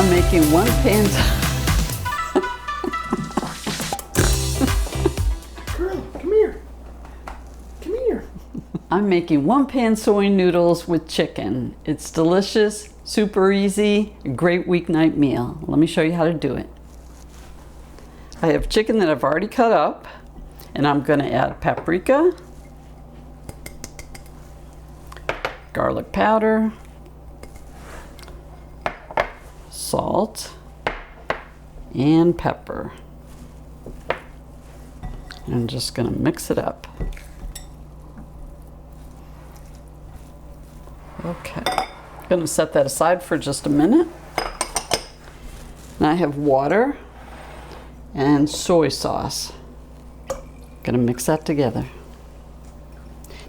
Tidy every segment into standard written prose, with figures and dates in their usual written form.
I'm making 1 pan. Girl, come here. Come here. I'm making 1 pan soy noodles with chicken. It's delicious, super easy, a great weeknight meal. Let me show you how to do it. I have chicken that I've already cut up, and I'm going to add paprika, garlic powder, salt, and pepper. I'm just going to mix it up. Okay, I'm going to set that aside for just a minute. And I have water and soy sauce. Going to mix that together.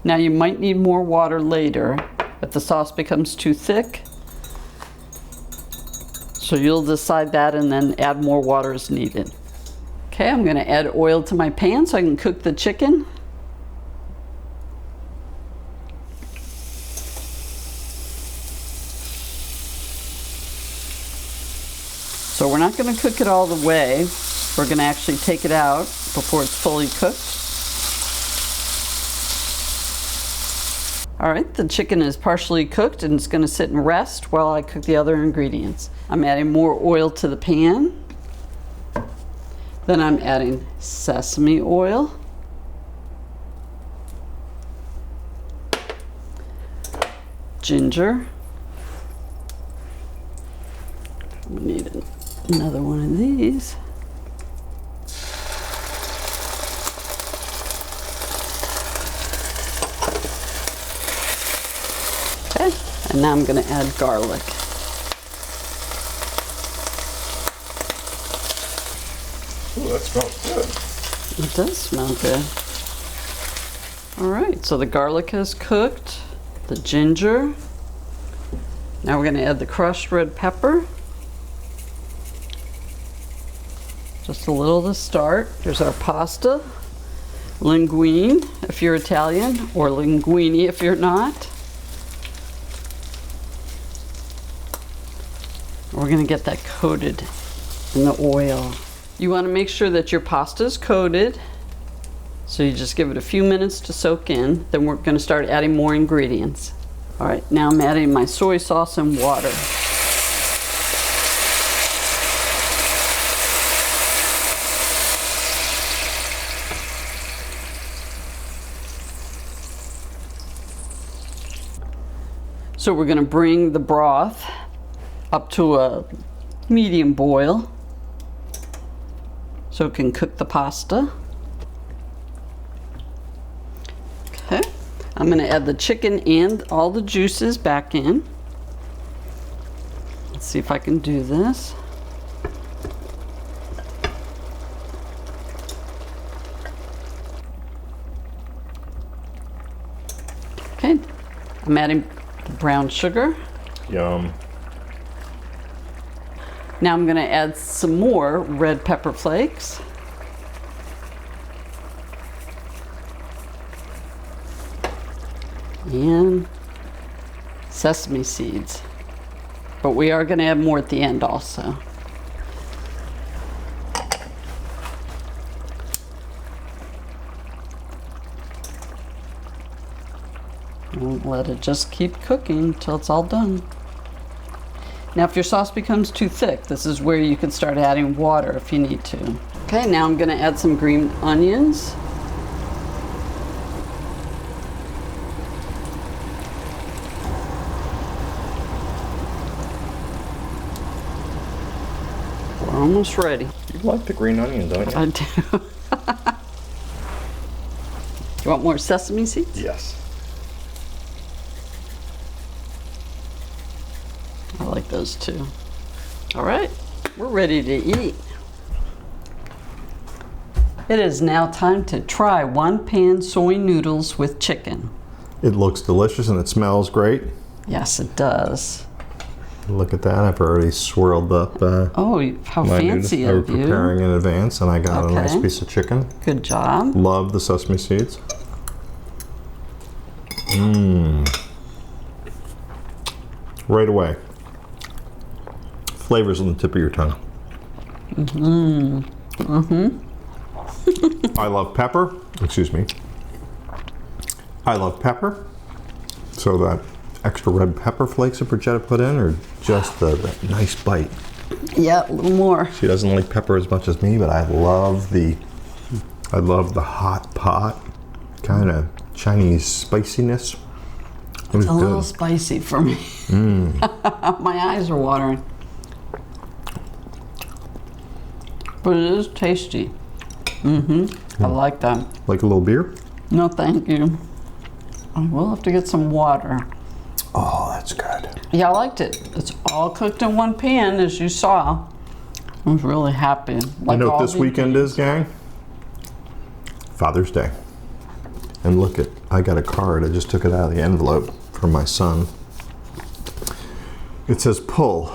Now you might need more water later if the sauce becomes too thick. So you'll decide that and then add more water as needed. Okay, I'm going to add oil to my pan so I can cook the chicken. So we're not going to cook it all the way. We're going to actually take it out before it's fully cooked. All right, the chicken is partially cooked and it's going to sit and rest while I cook the other ingredients. I'm adding more oil to the pan. Then I'm adding sesame oil. Ginger. We need another one of these. Okay, and now I'm going to add garlic. Ooh, that smells good. It does smell good. All right, so the garlic has cooked, the ginger. Now we're going to add the crushed red pepper. Just a little to start. There's our pasta, linguine if you're Italian, or linguine if you're not. We're going to get that coated in the oil. You want to make sure that your pasta is coated. So you just give it a few minutes to soak in. Then we're going to start adding more ingredients. All right, now I'm adding my soy sauce and water. So we're going to bring the broth up to a medium boil so it can cook the pasta. Okay, I'm going to add the chicken and all the juices back in. Let's see if I can do this. Okay, I'm adding the brown sugar. Yum. Now I'm going to add some more red pepper flakes. And sesame seeds. But we are going to add more at the end also. And let it just keep cooking until it's all done. Now if your sauce becomes too thick, this is where you can start adding water if you need to. Okay, now I'm going to add some green onions. We're almost ready. You like the green onion, don't you? I do. You want more sesame seeds? Yes. I like those too. All right, we're ready to eat. It is now time to try 1 pan soy noodles with chicken. It looks delicious and it smells great. Yes, it does. Look at that, I've already swirled up Oh, how my fancy noodles. I of was you. preparing in advance and I got Okay. a nice piece of chicken. Good job. Love the sesame seeds. Mmm. Right away. flavors on the tip of your tongue. I love pepper. Excuse me. I love pepper. So that extra red pepper flakes that Brigita put in are just that nice bite. Yeah, a little more. She doesn't like pepper as much as me, but I love the hot pot kind of Chinese spiciness. It was A little good. spicy for me. My eyes are watering. But it is tasty. I like that. Like a little beer? No, thank you. I will have to get some water. Oh, that's good. Yeah, I liked it. It's all cooked in one pan, as you saw. I was really happy. You know what this weekend is, gang? Father's Day. And look it, I got a card. I just took it out of the envelope from my son. It says pull.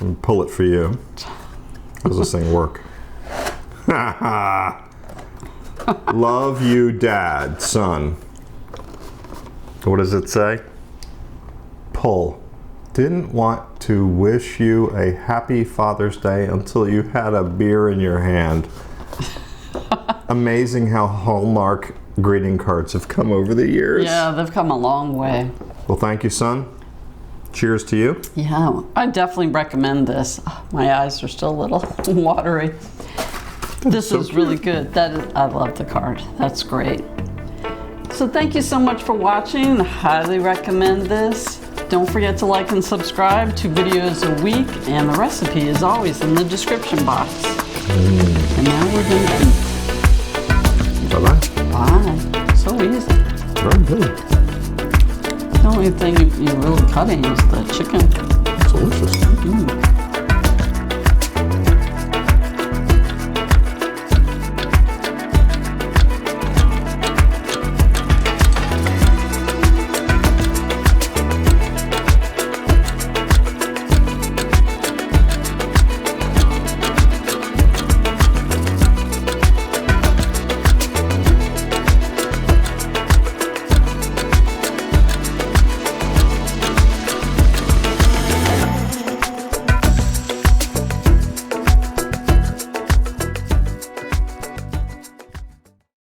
And pull it for you. How does this thing work? Love you, Dad, son. What does it say? Pull. Didn't want to wish you a happy Father's Day until you had a beer in your hand. Amazing how Hallmark greeting cards have come over the years. Yeah, they've come a long way. Well, thank you, son. Cheers to you. Yeah, I definitely recommend this. My eyes are still a little watery. This so is really good. I love the card. That's great. So thank you so much for watching. I highly recommend this. Don't forget to like and subscribe. 2 videos a week, and the recipe is always in the description box. And now we're gonna eat. Bye-bye. Bye. So easy. Very good. The only thing you're really cutting is the chicken. Delicious.